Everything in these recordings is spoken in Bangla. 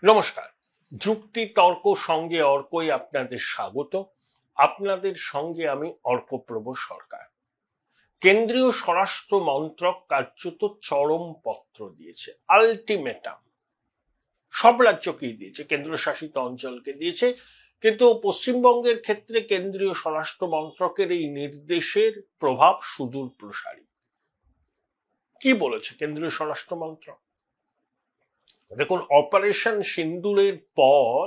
নমস্কার। যুক্তি তর্ক সঙ্গে অর্কই আপনাদের স্বাগত। আপনাদের সঙ্গে আমি অর্কপ্রভ সরকার। কেন্দ্রীয় স্বরাষ্ট্র মন্ত্রক কার্যত চরম পত্র দিয়েছে, আলটিমেটাম। সব রাজ্যকেই দিয়েছে, কেন্দ্রশাসিত অঞ্চলকে দিয়েছে, কিন্তু পশ্চিমবঙ্গের ক্ষেত্রে কেন্দ্রীয় স্বরাষ্ট্র মন্ত্রকের এই নির্দেশের প্রভাব সুদূর প্রসারী। কি বলেছে কেন্দ্রীয় স্বরাষ্ট্র মন্ত্রক? দেখুন, অপারেশন সিন্দুরের পর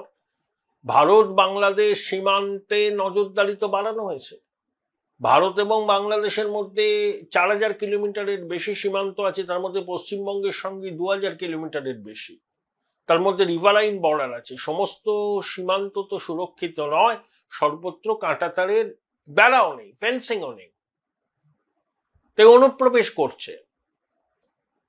ভারত বাংলাদেশ সীমান্তে নজরদারি তো বাড়ানো হয়েছে। ভারত এবং বাংলাদেশের মধ্যে 4000 কিলোমিটারের বেশি সীমান্ত আছে, তার মধ্যে পশ্চিমবঙ্গের সঙ্গে 2000 কিলোমিটারের বেশি। তার মধ্যে রিভারাইন বর্ডার আছে। সমস্ত সীমান্ত তো সুরক্ষিত নয়, সর্বত্র কাঁটাতারের বেড়াও নেই, ফেন্সিংও নেই, তাই অনুপ্রবেশ করছে।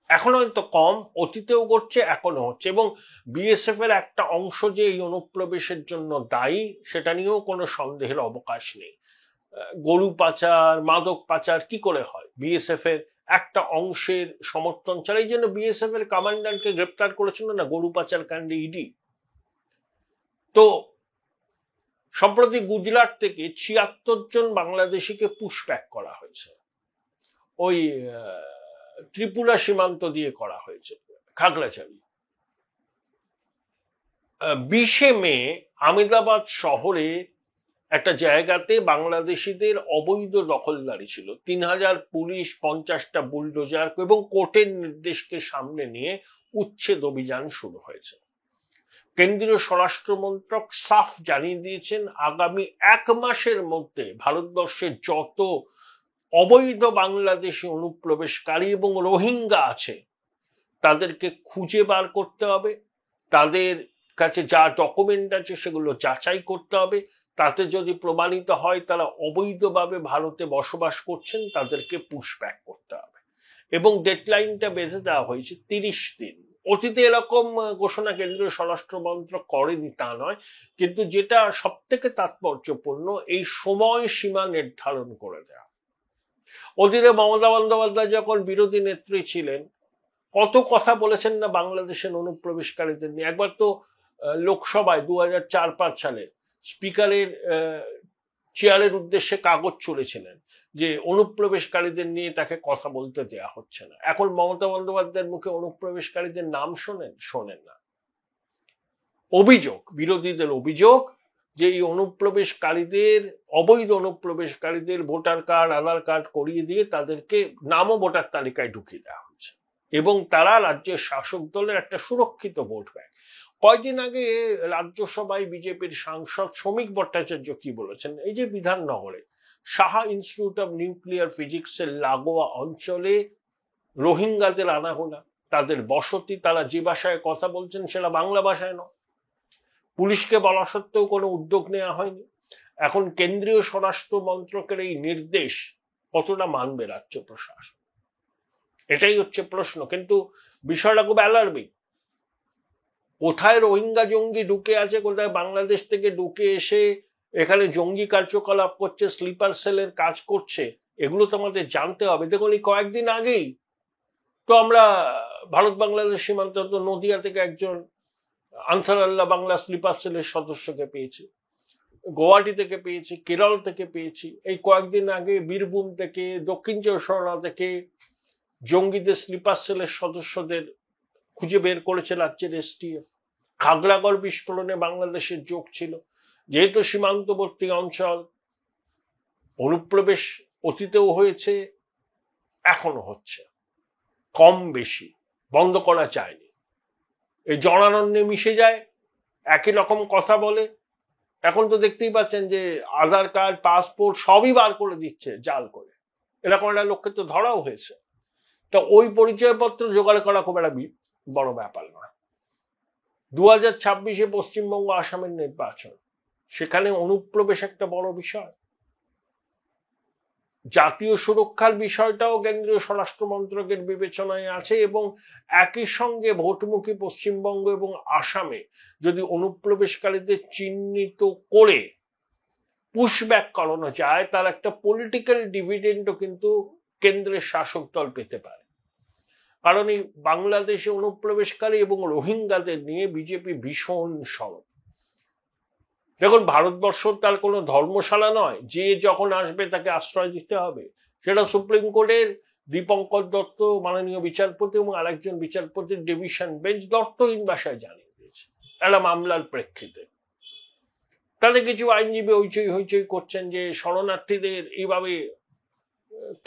এখন হয়তো কম, অতীতেও করছে, এখনো হচ্ছে, এবং বিএসএফ এর একটা অংশ যে এই অনুপ্রবেশের জন্য দায়ী সেটা নিয়েও কোনো সন্দেহের অবকাশ নেই। গরু পাচার, মাদক পাচার কি করে হয়? বিএসএফ এর একটা অংশের সমর্থন ছাড়া। এই জন্য বিএসএফ এর কমান্ডারকে গ্রেপ্তার করেছিল না গরু পাচার কাণ্ডে ইডি। তো সম্প্রতি গুজরাট থেকে 76 জন বাংলাদেশিকে পুশব্যাক করা হয়েছে, ওই ত্রিপুরা সীমান্ত দিয়ে করা হয়েছে, খাগড়াছড়ি। 20 মে আহমেদাবাদ শহরে একটা জায়গাতে বাংলাদেশিদের অবৈধ দখলদারি ছিল। 3000 পুলিশ, 50টা বুলডোজার এবং কোর্টের নির্দেশকে সামনে নিয়ে উচ্ছেদ অভিযান শুরু হয়েছে। কেন্দ্রীয় স্বরাষ্ট্র মন্ত্রক সাফ জানিয়ে দিয়েছেন, আগামী 1 মাসের মধ্যে ভারতবর্ষের যত অবৈধ বাংলাদেশি অনুপ্রবেশকারী এবং রোহিঙ্গা আছে তাদেরকে খুঁজে বার করতে হবে, তাদের কাছে যা ডকুমেন্ট আছে সেগুলো যাচাই করতে হবে। তাতে যদি প্রমাণিত হয় তারা অবৈধভাবে ভারতে বসবাস করছেন, তাদেরকে পুশব্যাক করতে হবে। এবং ডেডলাইনটা বেঁধে দেওয়া হয়েছে 30 দিন। অতীতে এরকম ঘোষণা কেন্দ্রীয় স্বরাষ্ট্র মন্ত্রক করেনি তা নয়, কিন্তু যেটা সব থেকে তাৎপর্যপূর্ণ, এই সময় সীমা নির্ধারণ করে দেওয়া। অতীতে মমতা বন্দ্যোপাধ্যায় যখন বিরোধী নেত্রী ছিলেন, কত কথা বলেছেন না বাংলাদেশের অনুপ্রবেশকারীদের নিয়ে। একবার তো লোকসভায় 2004-05 সালে স্পিকারের চেয়ারের উদ্দেশ্যে কাগজ ছুড়েছিলেন যে অনুপ্রবেশকারীদের নিয়ে তাকে কথা বলতে দেয়া হচ্ছে না। এখন মমতা বন্দ্যোপাধ্যায়ের মুখে অনুপ্রবেশকারীদের নাম শোনেন না। অভিযোগ, বিরোধীদের অভিযোগ যে এই অনুপ্রবেশকারীদের, অবৈধ অনুপ্রবেশকারীদের ভোটার কার্ড, আধার কার্ড করিয়ে দিয়ে তাদেরকে নামও ভোটার তালিকায় ঢুকিয়ে দেওয়া হচ্ছে, এবং তারা রাজ্যের শাসক দলের একটা সুরক্ষিত ভোট ব্যাংক। কয়েকদিন আগে রাজ্যসভায় বিজেপির সাংসদ শ্রমিক ভট্টাচার্য কি বলেছেন, এই যে বিধাননগরে সাহা ইনস্টিটিউট অফ নিউক্লিয়ার ফিজিক্সের লাগোয়া অঞ্চলে রোহিঙ্গাদের আনা হলো, তাদের বসতি, তারা যে ভাষায় কথা বলছেন সেটা বাংলা ভাষায় নয়। পুলিশকে বলা সত্ত্বেও কোনো উদ্যোগ নেওয়া হয়নি। এখন কেন্দ্রীয় স্বরাষ্ট্র মন্ত্রকের এই নির্দেশ কতটা মানবে রাজ্য প্রশাসন, এটাই হচ্ছে প্রশ্ন। কিন্তু বিষয়টা খুব অ্যালার্মিং। কোথায় রোহিঙ্গা জঙ্গি ঢুকে আছে, কোথায় বাংলাদেশ থেকে ঢুকে এসে এখানে জঙ্গি কার্যকলাপ করছে, স্লিপার সেলের কাজ করছে, এগুলো তো আমাদের জানতে হবে। দেখুন, এই কয়েকদিন আগেই তো আমরা ভারত বাংলাদেশ সীমান্ত নদিয়া থেকে একজন আনসার আল্লাহ বাংলা স্লিপার সেলের সদস্যকে পেয়েছি, গুয়াহাটি থেকে পেয়েছি, কেরল থেকে পেয়েছি। এই কয়েকদিন আগে বীরভূম থেকে, দক্ষিণ চব্বিশ পরগনা থেকে জঙ্গিদের স্লিপার সেলের সদস্যদের খুঁজে বের করেছে রাজ্যের এসটিএফ। খাগড়াগড় বিস্ফোরণে বাংলাদেশের যোগ ছিল। যেহেতু সীমান্তবর্তী অঞ্চল, অনুপ্রবেশ অতীতেও হয়েছে, এখনো হচ্ছে, কম বেশি, বন্ধ করা যায়নি। এই জনারণ্যে মিশে যায়, একই রকম কথা বলে। এখন তো দেখতেই পাচ্ছেন যে আধার কার্ড, পাসপোর্ট সবই বার করে দিচ্ছে জাল করে। এরকম একটা লোককে তো ধরাও হয়েছে। তা ওই পরিচয়পত্র জোগাড় করা খুব একটা বড় ব্যাপার নয়। 2026-এ পশ্চিমবঙ্গ আসামের নির্বাচন, সেখানে অনুপ্রবেশ একটা বড় বিষয়। জাতীয় সুরক্ষার বিষয়টাও কেন্দ্রীয় স্বরাষ্ট্র মন্ত্রকের বিবেচনায় আছে, এবং একই সঙ্গে ভোটমুখী পশ্চিমবঙ্গ এবং আসামে যদি অনুপ্রবেশকারীদের চিহ্নিত করে পুশব্যাক করানো যায়, তার একটা পলিটিক্যাল ডিভিডেন্ডও কিন্তু কেন্দ্রের শাসক দল পেতে পারে। কারণ এই বাংলাদেশে অনুপ্রবেশকারী এবং রোহিঙ্গাদের নিয়ে বিজেপি ভীষণ সরব। দেখুন, ভারতবর্ষ তার কোনো ধর্মশালা নয় যে যখন আসবে তাকে আশ্রয় দিতে হবে। সেটা সুপ্রিম কোর্টের দীপঙ্কর দত্ত মাননীয় বিচারপতি এবং আরেকজন বিচারপতির ডিভিশন বেঞ্চ দত্তহীন ভাষায় জানিয়ে দিয়েছে একটা মামলার প্রেক্ষিতে। তাদের কিছু আইনজীবী হইচই করছেন যে শরণার্থীদের এইভাবে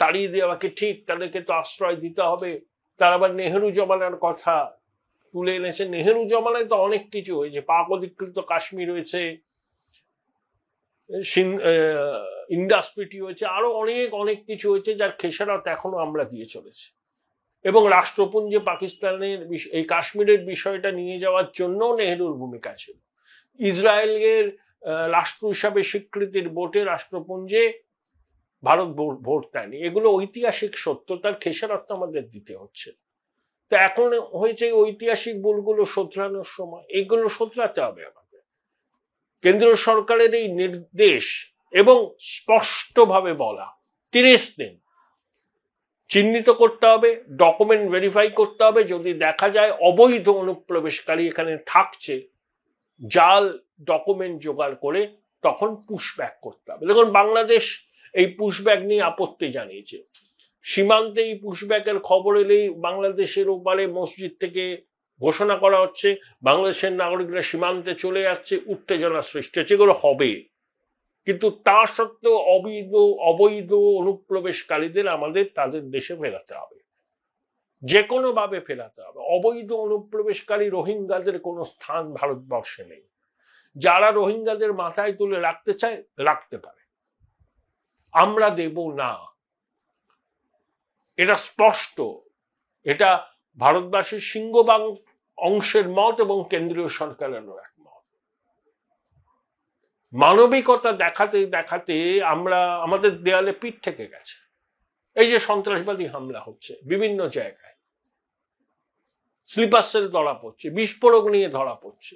তাড়িয়ে দেওয়াকে ঠিক, তাদেরকে তো আশ্রয় দিতে হবে। তার আবার নেহেরু জমানার কথা তুলে এনেছে। নেহেরু জমানায় তো অনেক কিছু হয়েছে, পাক অধিকৃত কাশ্মীর হয়েছে, ইন্ডাস্ট্রিটি হয়েছে, আরো অনেক অনেক কিছু হয়েছে যার খেসারত এখনো আমরা দিয়ে চলেছি। এবং রাষ্ট্রপুঞ্জে পাকিস্তানের এই কাশ্মীরের বিষয়টা নিয়ে যাওয়ার জন্য নেহেরুর ভূমিকা ছিল। ইসরায়েলের রাষ্ট্র হিসাবে স্বীকৃতির ভোটে রাষ্ট্রপুঞ্জে ভারত ভোট দেয়নি। এগুলো ঐতিহাসিক সত্য, তার খেসারত আমাদের দিতে হচ্ছে। তো এখন হয়েছে ঐতিহাসিক ভুলগুলো শোধরানোর সময়, এগুলো শোধরাতে হবে আমাদের। কেন্দ্রীয় সরকারের এই নির্দেশ এবং স্পষ্টভাবে বলা 30 দিন চিহ্নিত করতে হবে, ডকুমেন্ট ভেরিফাই করতে হবে। যদি দেখা যায় অবৈধ অনুপ্রবেশকারী এখানে থাকছে, জাল ডকুমেন্ট জোগাড় করে তখন পুশব্যাক করতে হবে। দেখুন, বাংলাদেশ এই পুশব্যাক নিয়ে আপত্তি জানিয়েছে। সীমান্তে এই পুশব্যাকের খবর এলেই বাংলাদেশের ওপারে মসজিদ থেকে ঘোষণা করা হচ্ছে বাংলাদেশের নাগরিকরা সীমান্তে চলে যাচ্ছে, উত্তেজনা সৃষ্টি হচ্ছে। এগুলো হবে, কিন্তু তা সত্ত্বেও অবৈধ অনুপ্রবেশকারীদের আমাদের তাদের দেশে ফেরাতে হবে, যে কোনো ভাবে ফেরাতে হবে। অবৈধ অনুপ্রবেশকারী রোহিঙ্গাদের কোনো স্থান ভারতবর্ষে নেই। যারা রোহিঙ্গাদের মাথায় তুলে রাখতে চায় রাখতে পারে, আমরা দেব না, এটা স্পষ্ট। এটা ভারতবাসীর সিংহভাগ অংশের মত এবং কেন্দ্রীয় সরকারেরও একমত। মানবিকতা দেখাতে দেখাতে আমরা আমাদের দেয়ালে পিঠ থেকে গেছে। এই যে সন্ত্রাসবাদী হামলা হচ্ছে বিভিন্ন জায়গায়, স্লিপার সেল ধরা পড়ছে, বিস্ফোরক নিয়ে ধরা পড়ছে,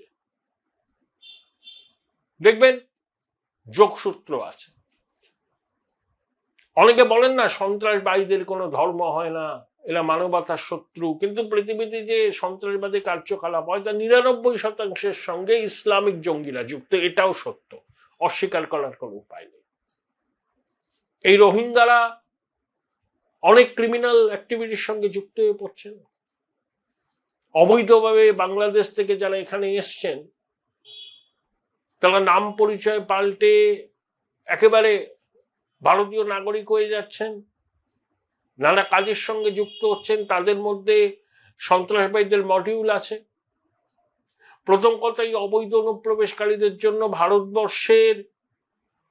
দেখবেন যোগসূত্র আছে। অনেকে বলেন না সন্ত্রাসবাদীদের কোনো ধর্ম হয় না, এরা মানবতার শত্রু, কিন্তু পৃথিবীতে যে সন্ত্রাসবাদী কার্যকলাপ হয় তার 99% সঙ্গে ইসলামিক জঙ্গিরা যুক্ত, এটাও সত্য, অস্বীকার করার কোনো উপায় নেই। এই রোহিঙ্গারা অনেক ক্রিমিনাল অ্যাক্টিভিটির সঙ্গে যুক্ত হয়ে পড়ছেন। অবৈধভাবে বাংলাদেশ থেকে যারা এখানে এসছেন তারা নাম পরিচয় পাল্টে একেবারে ভারতীয় নাগরিক হয়ে যাচ্ছেন, নানা কাজের সঙ্গে যুক্ত হচ্ছেন। তাদের মধ্যে সন্ত্রাসবাদীদের মডিউল আছে। প্রথম কথা, এই অবৈধ অনুপ্রবেশকারীদের জন্য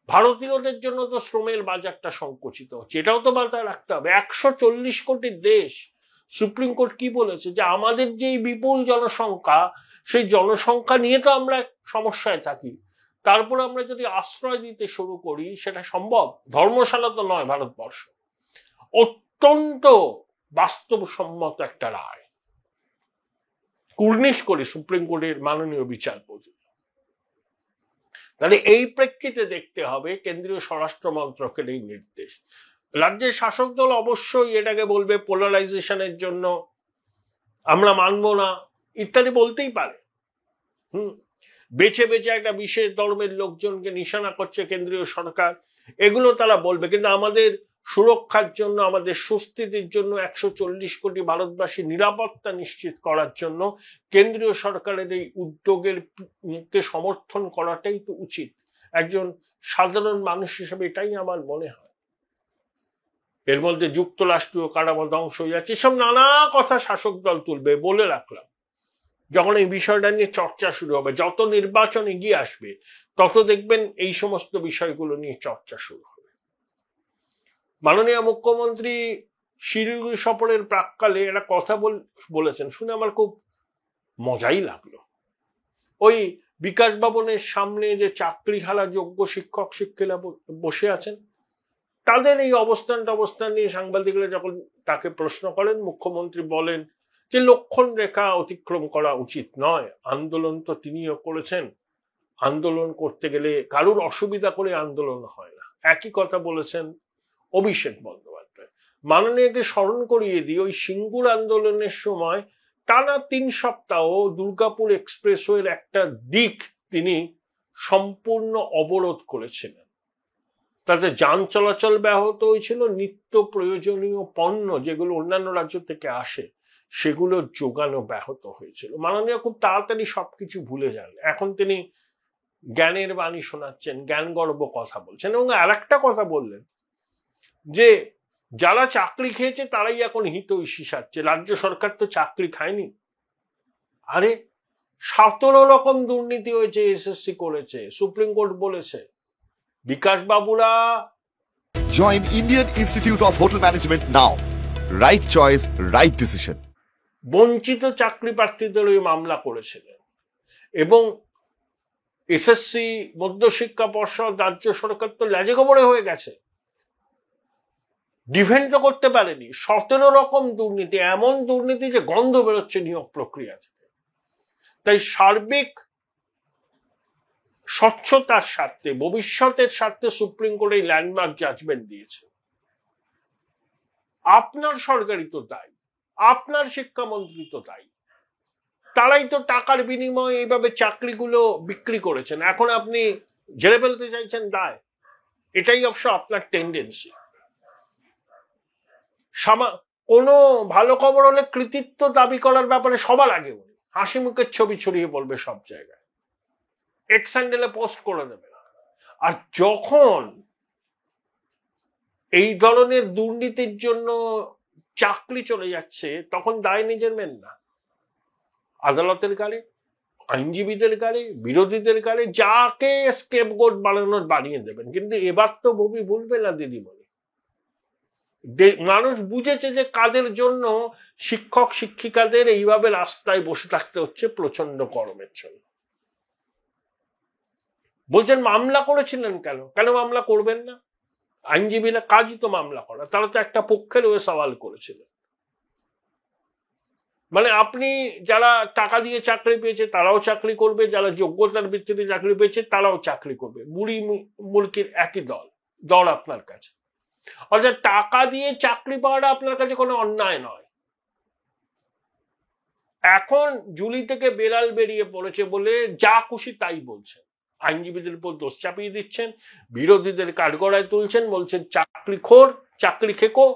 ভারতীয়দের জন্য তো শ্রমের বাজারটা সংকুচিত হচ্ছে, এটাও তো মাথায় রাখতে হবে। 140 কোটির দেশ। সুপ্রিম কোর্ট কি বলেছে যে আমাদের যে বিপুল জনসংখ্যা, সেই জনসংখ্যা নিয়ে তো আমরা সমস্যায় থাকি। তারপর আমরা যদি আশ্রয় দিতে শুরু করি সেটা সম্ভব? ধর্মশালা তো নয় ভারতবর্ষ। অত্যন্ত বাস্তবসম্মত একটা রায় কুর্নিশ করে সুপ্রিম কোর্টের মাননীয় বিচারপতি। তাহলে এই প্রেক্ষিতে দেখতে হবে কেন্দ্রীয় স্বরাষ্ট্র মন্ত্রকের এই নির্দেশ। রাজ্যের শাসক দল অবশ্যই এটাকে বলবে পোলারাইজেশনের জন্য আমরা মানব না ইত্যাদি বলতেই পারে। বেছে বেছে একটা বিশেষ ধর্মের লোকজনকে নিশানা করছে কেন্দ্রীয় সরকার, এগুলো তারা বলবে। কিন্তু আমাদের সুরক্ষার জন্য, আমাদের সুস্থিতির জন্য, 140 কোটি ভারতবাসী নিরাপত্তা নিশ্চিত করার জন্য কেন্দ্রীয় সরকারের এই উদ্যোগের কে সমর্থন করাটাই তো উচিত। একজন সাধারণ মানুষ হিসেবে এটাই আমার মনে হয়। এর মধ্যে যুক্তরাষ্ট্রীয় কাঠামো ধ্বংস হয়ে যাচ্ছে, সব নানা কথা শাসক দল তুলবে। বলে রাখলাম, যখন এই বিষয়টা নিয়ে চর্চা শুরু হবে, যত নির্বাচন এগিয়ে আসবে তত দেখবেন এই সমস্ত বিষয়গুলো নিয়ে চর্চা শুরু হবে। মাননীয় মুখ্যমন্ত্রী শিলিগুড়ি সফরের প্রাক্কালে একটা কথা বলেছেন, শুনে আমার খুব মজাই লাগলো। ওই বিকাশ ভবনের সামনে যে চাকরিহারা যোগ্য শিক্ষক শিক্ষিকা বসে আছেন, তাদের এই অবস্থান নিয়ে সাংবাদিকরা যখন তাকে প্রশ্ন করেন, মুখ্যমন্ত্রী বলেন যে লক্ষণ রেখা অতিক্রম করা উচিত নয়। আন্দোলন তো তিনিও করেছেন, আন্দোলন করতে গেলে কারুর অসুবিধা করে আন্দোলন হয় না। একই কথা বলেছেন অভিষেক বন্দ্যোপাধ্যায়। মাননীয়কে স্মরণ করিয়ে দিই, ওই সিঙ্গুর আন্দোলনের সময় টানা 3 সপ্তাহ দুর্গাপুর এক্সপ্রেসওয়ের একটা দিক তিনি সম্পূর্ণ অবরোধ করেছিলেন। তাতে যান চলাচল ব্যাহত হয়েছিল, নিত্য প্রয়োজনীয় পণ্য যেগুলো অন্যান্য রাজ্য থেকে আসে সেগুলোর যোগানো ব্যাহত হয়েছিল। মাননীয় খুব তাড়াতাড়ি সবকিছু ভুলে যান। এখন তিনি জ্ঞানের বাণী শোনাচ্ছেন, জ্ঞান গর্ব কথা বলছেন, এবং আর একটা কথা বললেন যে যারা চাকরি খেয়েছে তারাই এখন হিতৈষী সাজছে, রাজ্য সরকার তো চাকরি খায়নি। আরে 17 রকম দুর্নীতি হয়েছে, এসএসসি করেছে, সুপ্রিম কোর্ট বলেছে। বিকাশ বাবুরা Join Indian Institute of Hotel Management now. Right choice, right decision. বঞ্চিত চাকরি প্রার্থীদের ওই মামলা করেছিলেন, এবং এসএসসি, মধ্যশিক্ষা পর্ষদ, রাজ্য সরকার তো লেজে গোবরে হয়ে গেছে, ডিফেন্ড তো করতে পারেনি। 17 রকম দুর্নীতি, এমন দুর্নীতি যে গন্ধ বেরোচ্ছে নিয়োগ প্রক্রিয়া থেকে। তাই সার্বিক স্বচ্ছতার স্বার্থে, ভবিষ্যতের স্বার্থে সুপ্রিম কোর্ট এই ল্যান্ডমার্ক জাজমেন্ট দিয়েছে। আপনার সরকারই তো দায়ী, আপনার শিক্ষামন্ত্রী তো দায়ী। তারাই তো টাকার বিনিময়ে এইভাবে চাকরিগুলো বিক্রি করেছেন। এখন আপনি ঝেড়ে ফেলতে চাইছেন দায়। এটাই অবশ্য আপনার টেন্ডেন্সি। কোনো ভালো খবর হলে কৃতিত্ব দাবি করার ব্যাপারে সবার আগে উনি হাসি মুখের ছবি ছড়িয়ে পড়বে সব জায়গায়, এক্স হ্যান্ডেলে পোস্ট করে দেবে। আর যখন এই ধরনের দুর্নীতির জন্য চাকরি চলে যাচ্ছে, তখন দায় নিজের মেন না, আদালতের গাড়ি, আইনজীবীদের গাড়ি, বিরোধীদের গাড়ি, যাকে স্কেপগোট বানানোর বানিয়ে দেবেন। কিন্তু এবার তো ববি ভুলবে না দিদিমণি, মানুষ বুঝেছে যে কাদের জন্য শিক্ষক শিক্ষিকাদের এইভাবে রাস্তায় বসে থাকতে হচ্ছে প্রচন্ড গরমের জন্য। বলছেন মামলা করেছিলেন কেন? কেন মামলা করবেন না? আইনজীবীরা কাজই তো মামলা করা, তারা তো একটা পক্ষের হয়ে সওয়াল করেছিলেন। মানে আপনি যারা টাকা দিয়ে চাকরি পেয়েছে তারাও চাকরি করবে, যারা যোগ্যতার ভিত্তিতে চাকরি পেয়েছে তারাও চাকরি করবে। বুড়ি মুরগির একই দর আপনার কাছে। অর্থাৎ টাকা দিয়ে চাকরি পাওয়াটা আপনার কাছে কোনো অন্যায় নয়। এখন জুলি থেকে বেড়াল বেরিয়ে পড়েছে বলে যা খুশি তাই বলছেন, আইনজীবীদের উপর দোষ চাপিয়ে দিচ্ছেন, বিরোধীদের কাঠগড়ায় তুলছেন, বলছেন চাকরিখোর, চাকরি খেকো,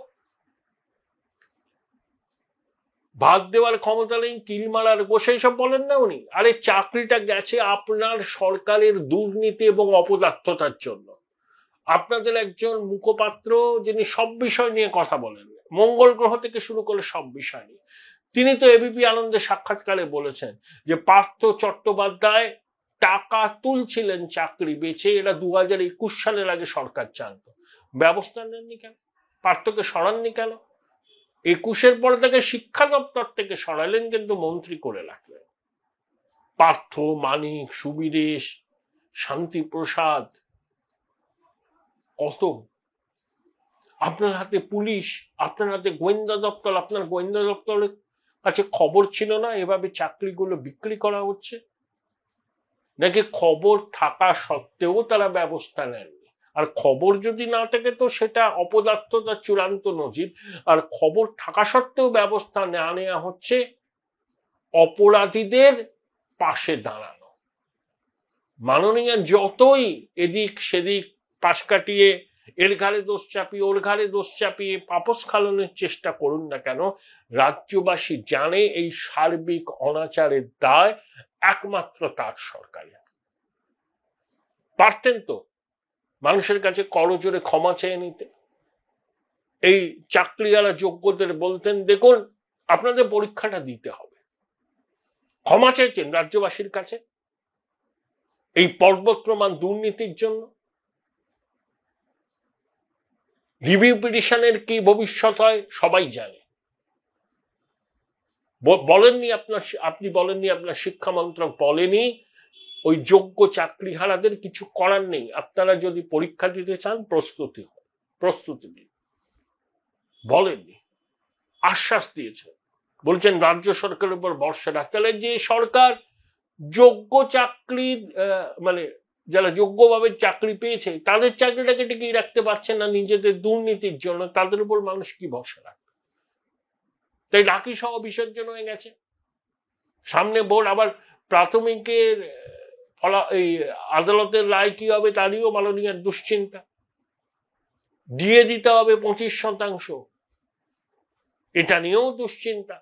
ভাত দেওয়ার ক্ষমতা নেই, কিল মারার বসে, সব বলেন না উনি। আরে চাকরিটা গেছে আপনার সরকারের দুর্নীতি এবং অপদার্থতার জন্য। আপনাদের একজন মুখপাত্র যিনি সব বিষয় নিয়ে কথা বলেন, মঙ্গল গ্রহ থেকে শুরু করে সব বিষয় নিয়ে, তিনি তো এবিপি আনন্দের সাক্ষাৎকারে বলেছেন যে পার্থ চট্টোপাধ্যায় টাকা তুলছিলেন চাকরি বেচে, এরা 2021 সালের আগে সরকার জানত। ব্যবস্থা নেননি কেন? পার্থকে সরাননি কেন? 21-এর পর তাকে শিক্ষা দপ্তর থেকে সরালেন, কিন্তু মন্ত্রী করে রাখলেন। পার্থ, মানিক, সুবিরেশ, শান্তিপ্রসাদ, কত। আপনার হাতে পুলিশ, আপনার হাতে গোয়েন্দা দপ্তর, আপনার গোয়েন্দা দপ্তরের কাছে খবর ছিল না এভাবে চাকরিগুলো বিক্রি করা হচ্ছে? নাকি খবর থাকা সত্ত্বেও তারা ব্যবস্থা নেননি? আর খবর যদি না থাকে তো সেটা অপদার্থতার চূড়ান্ত নজির। আর খবর থাকা সত্ত্বেও ব্যবস্থা না নেওয়া হচ্ছে অপরাধীদের পাশে দাঁড়ানো। মাননীয় যতই এদিক সেদিক পাশ কাটিয়ে এর ঘাড়ে দোষ চাপিয়ে ওর ঘাড়ে দোষ চাপিয়ে পাপস খালানোর চেষ্টা করুন না কেন, রাজ্যবাসী জানে এই সার্বিক অনাচারের দায় একমাত্র তার সরকারের। পারতেন তো মানুষের কাছে করজোরে ক্ষমা চেয়ে নিতে। এই চাকরি যারা যোগ্যদের বলতেন, দেখুন আপনাদের পরীক্ষাটা দিতে হবে। ক্ষমা চাইছেন রাজ্যবাসীর কাছে এই পর্বতপ্রমাণ দুর্নীতির জন্য। রিভিউ পিটিশনের কি ভবিষ্যৎ হয় সবাই জানে। আপনি বলেননি, আপনার শিক্ষা মন্ত্রক বলেনি ওই যোগ্য চাকরিহারাদের কিছু করার নেই, আপনারা যদি পরীক্ষা দিতে চান প্রস্তুতি দিন। বলেননি, আশ্বাস দিয়েছেন, বলছেন রাজ্য সরকারের উপর ভরসা রাখতে। তাহলে যে সরকার যোগ্য চাকরি মানে যারা যোগ্যভাবে চাকরি পেয়েছে তাদের চাকরিটাকে টিকিয়ে রাখতে পারছে না নিজেদের দুর্নীতির জন্য, তাদের উপর মানুষ কি ভরসা রাখবে? তাই রাখি সহ বিসর্জন হয়ে গেছে। সামনে ভোট, আবার প্রাথমিকের এই আদালতের রায় কি হবে তা নিয়েও মাননীয়ার দুশ্চিন্তা। দিয়ে দিতে হবে 25%, এটা নিয়েও দুশ্চিন্তা।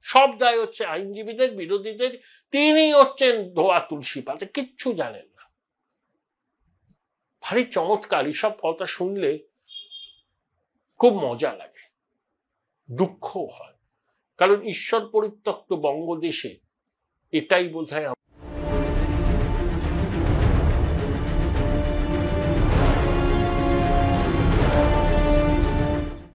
সব দায় হচ্ছে আইনজীবীদের, বিরোধীদের। তিনি হচ্ছেন ধোয়া তুলসী পাতা, কিচ্ছু জানেন না। ভারী চমৎকার। এইসব কথা শুনলে খুব মজা লাগে, দুঃখ হয়, কারণ ঈশ্বর পরিত্যক্ত বঙ্গদেশে এটাই বোধহয়